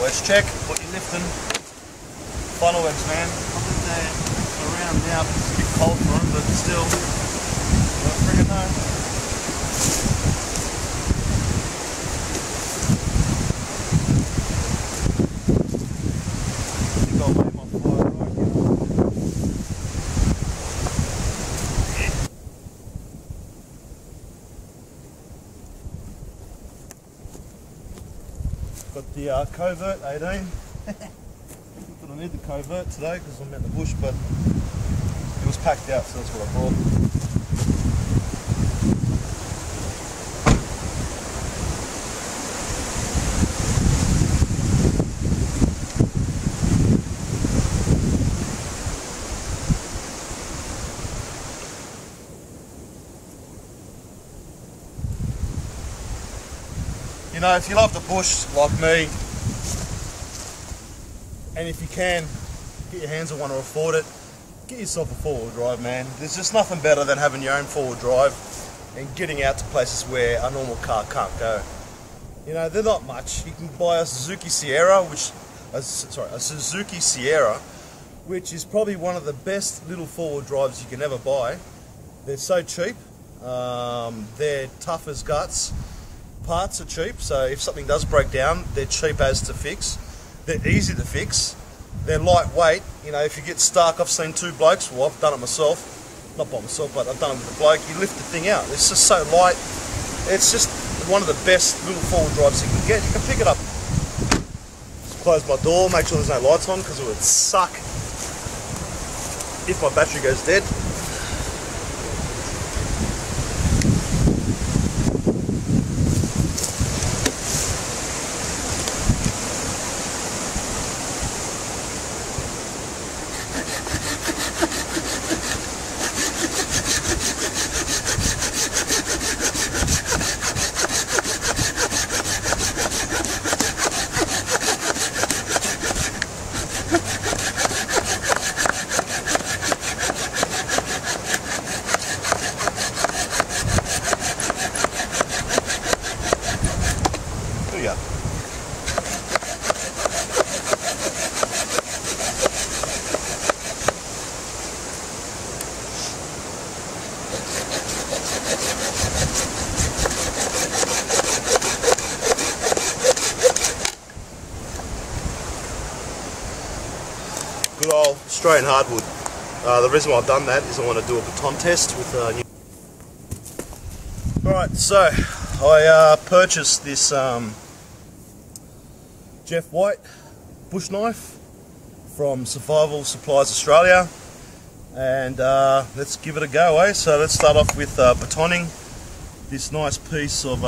Always check what you're lifting. Funnel webs, man. I think they're around now, but it's a bit cold for them, but still, I don't freaking know. Got the covert 18. But I need the covert today because I'm in the bush, but it was packed out, so that's what I brought. You know, if you love the bush like me, and if you can, get your hands on one or afford it, get yourself a four-wheel drive, man. There's just nothing better than having your own four-wheel drive and getting out to places where a normal car can't go. You know, they're not much. You can buy a Suzuki Sierra, a Suzuki Sierra, which is probably one of the best little four-wheel drives you can ever buy. They're so cheap. They're tough as guts. Parts are cheap, so if something does break down, they're cheap as to fix. They're easy to fix. They're lightweight. You know, if you get stuck, I've seen two blokes, well, I've done it myself, not by myself, but I've done it with a bloke. You lift the thing out. It's just so light. It's just one of the best little four-wheel drives you can get. You can pick it up. Just close my door, make sure there's no lights on, because it would suck if my battery goes dead. Good old Australian hardwood. The reason why I've done that is I want to do a baton test with new... Alright, so I purchased this Jeff White bush knife from Survival Supplies Australia, and let's give it a go, eh? So let's start off with batoning this nice piece of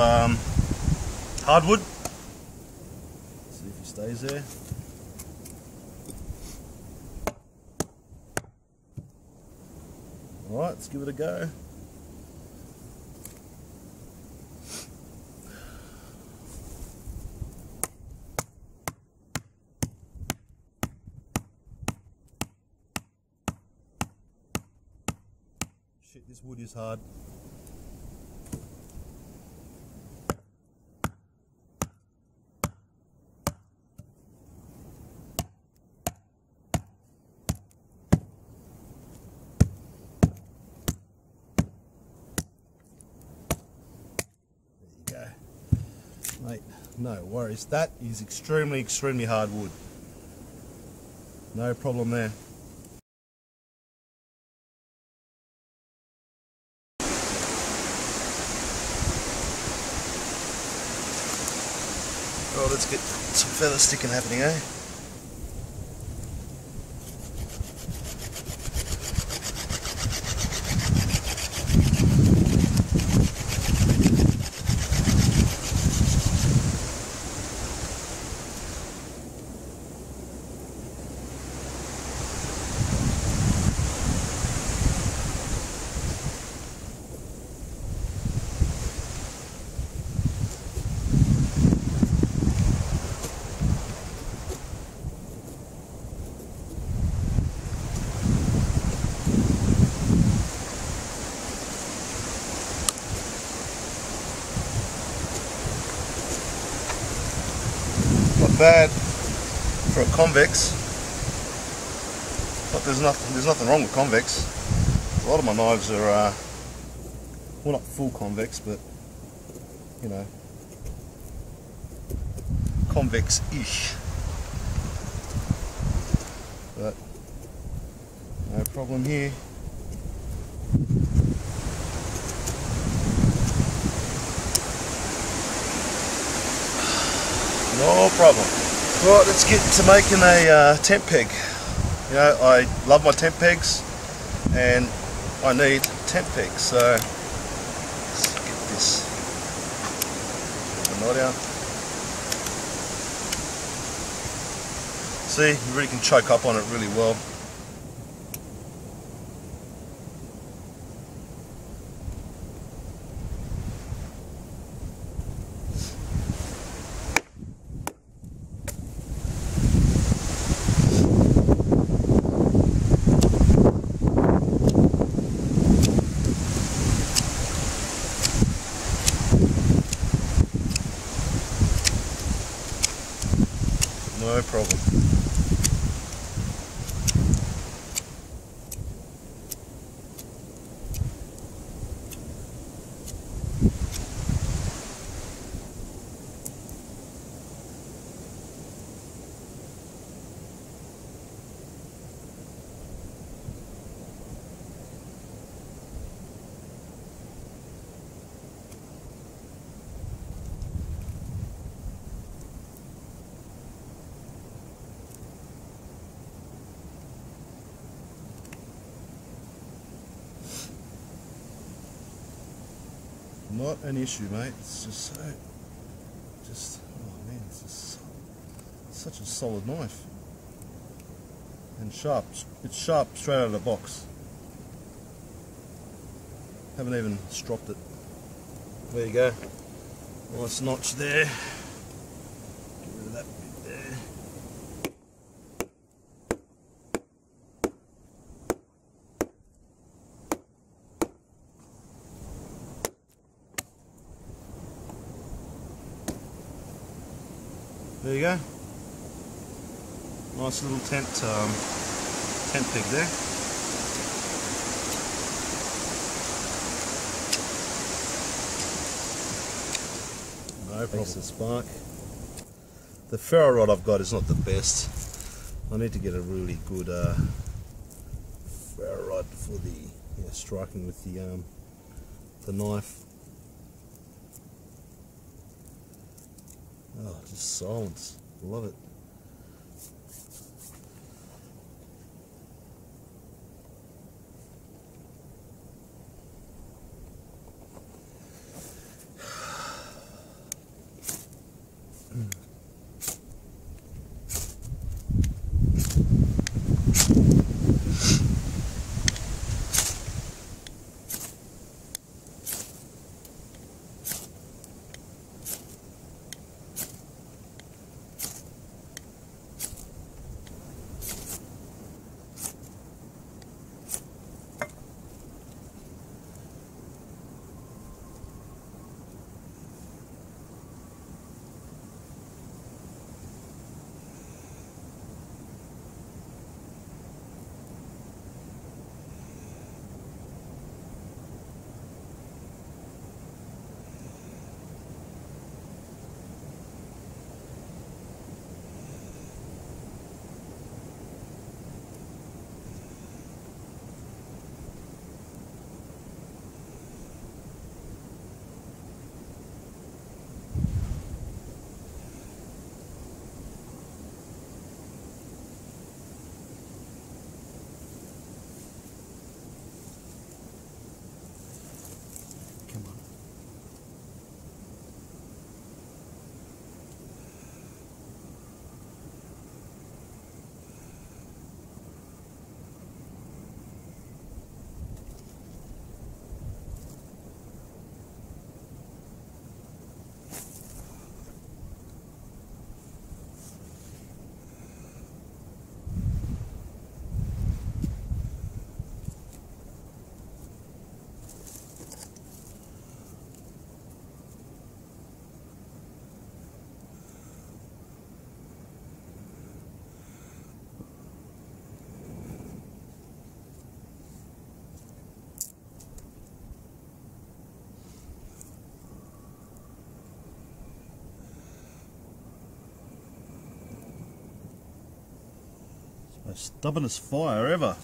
hardwood. See if it stays there. Alright, let's give it a go. Shit, this wood is hard. Mate, no worries. That is extremely hard wood. No problem there. Oh, let's get some feather sticking happening, eh? Not bad. for a convex, but there's nothing wrong with convex. A lot of my knives are well, not full convex, but you know, convex-ish. But no problem here. No problem. Right, let's get to making a tent peg. You know, I love my tent pegs, and I need tent pegs. So let's get this knot out. See, you really can choke up on it really well. No problem. Not an issue, mate. It's just so, oh man, it's just such a solid knife. And sharp. It's sharp straight out of the box. Haven't even stropped it. There you go. Nice notch there. Get rid of that bit there. There you go. Nice little tent peg there. No problem. Makes it spark. The ferro rod I've got is not the best. I need to get a really good ferro rod for the striking with the knife. Oh, just silence. Love it. Most stubbornest fire ever.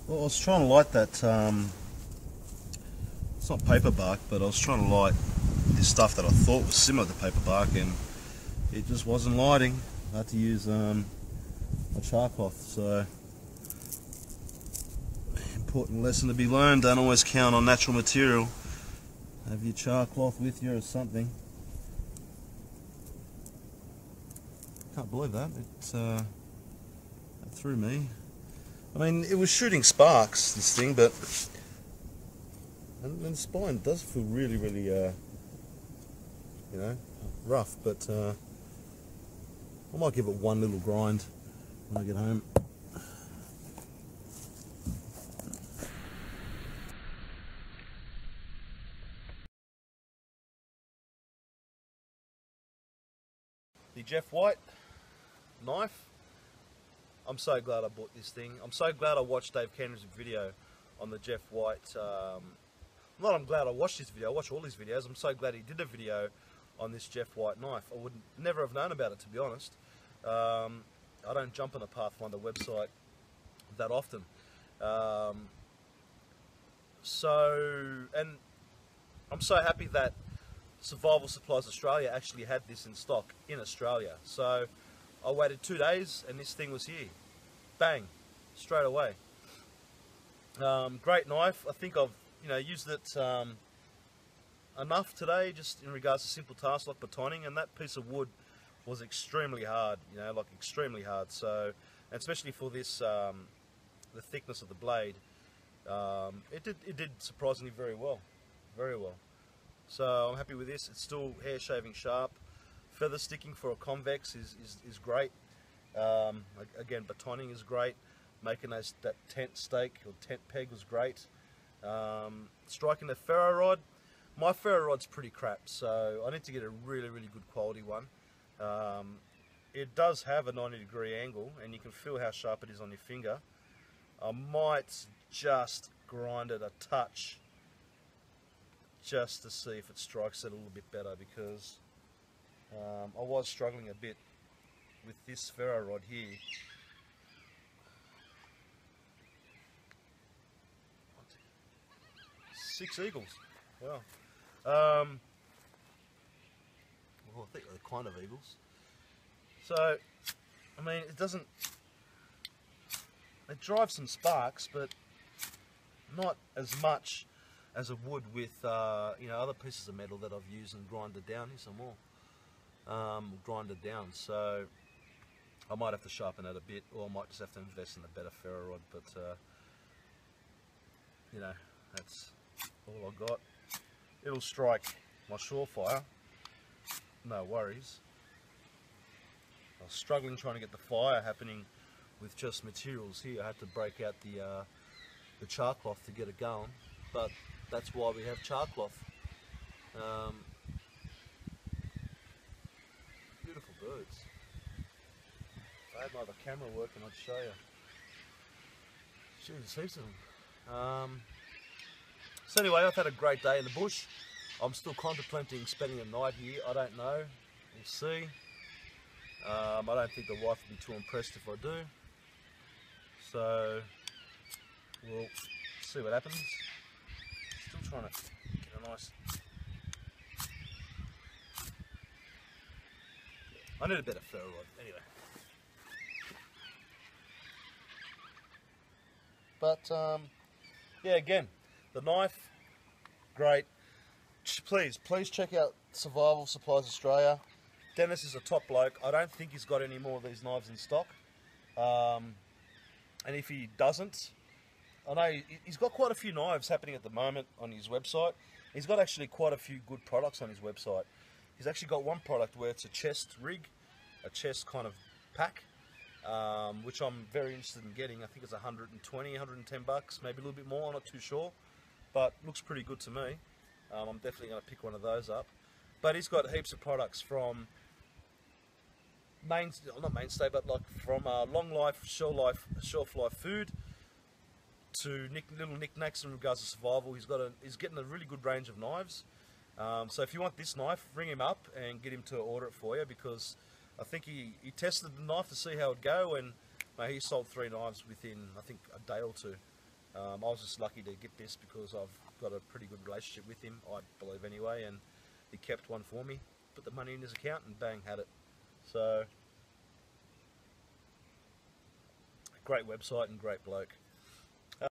Well, I was trying to light that, it's not paper bark, but I was trying to light this stuff that I thought was similar to paper bark, and it just wasn't lighting. I had to use a char cloth, so important lesson to be learned. Don't always count on natural material. Have your char cloth with you or something. Can't believe that. It threw me. I mean, it was shooting sparks, this thing, but and the spine does feel really, really, you know, rough. But I might give it one little grind when I get home. The Jeff White knife. I'm so glad I bought this thing. I'm so glad I watched Dave Kendrick's video on the Jeff White. Not I'm glad I watched this video, I watch all his videos. I'm so glad he did a video on this Jeff White knife. I would never have known about it, to be honest. I don't jump on a Pathfinder website that often. And I'm so happy that Survival Supplies Australia actually had this in stock in Australia. So I waited 2 days and this thing was here. Bang, straight away. Great knife. I think I've used it enough today, just in regards to simple tasks like batoning, and that piece of wood was extremely hard, like extremely hard. So, and especially for this, the thickness of the blade, it did surprisingly very well, very well. So I'm happy with this. It's still hair shaving sharp. Feather sticking for a convex is great. Again, batoning is great. Making that tent stake or tent peg was great. Striking the ferro rod. My ferro rod's pretty crap, so I need to get a really, really good quality one. It does have a 90-degree angle, and you can feel how sharp it is on your finger. I might just grind it a touch, just to see if it strikes it a little bit better, because I was struggling a bit with this ferro rod here. Six eagles. Wow. Well, I think they're kind of eagles. So, I mean, it doesn't. It drives some sparks, but not as much as it would with other pieces of metal that I've used and grinded down. Here's some more. Grinded down. So I might have to sharpen it a bit, or I might just have to invest in a better ferro rod. But that's all I got. It'll strike my Surefire, no worries. I was struggling trying to get the fire happening with just materials here. I had to break out the char cloth to get it going, but that's why we have char cloth. Beautiful birds. If I had my other camera working, I'd show you. Jeez, heaps of them. So anyway, I've had a great day in the bush. I'm still contemplating spending a night here. I don't know. We'll see. I don't think the wife will be too impressed if I do. So we'll see what happens. Still trying to get a nice. I need a better ferro rod. Anyway. But yeah, again, the knife, great. Please check out Survival Supplies Australia. Dennis is a top bloke. I don't think he's got any more of these knives in stock. And if he doesn't, I know he's got quite a few knives happening at the moment on his website. He's got actually quite a few good products on his website. He's actually got one product where it's a chest rig, a chest kind of pack, which I'm very interested in getting. I think it's 120, 110 bucks, maybe a little bit more, I'm not too sure. But looks pretty good to me. I'm definitely going to pick one of those up. But he's got heaps of products from not mainstay, but like from long life, shelf life food to little knickknacks in regards to survival. He's getting a really good range of knives. So if you want this knife, ring him up and get him to order it for you, because I think he tested the knife to see how it'd go, and he sold 3 knives within, I think, a day or two. I was just lucky to get this because I've got a pretty good relationship with him, I believe anyway, and he kept one for me, put the money in his account, and bang, had it. So, great website and great bloke.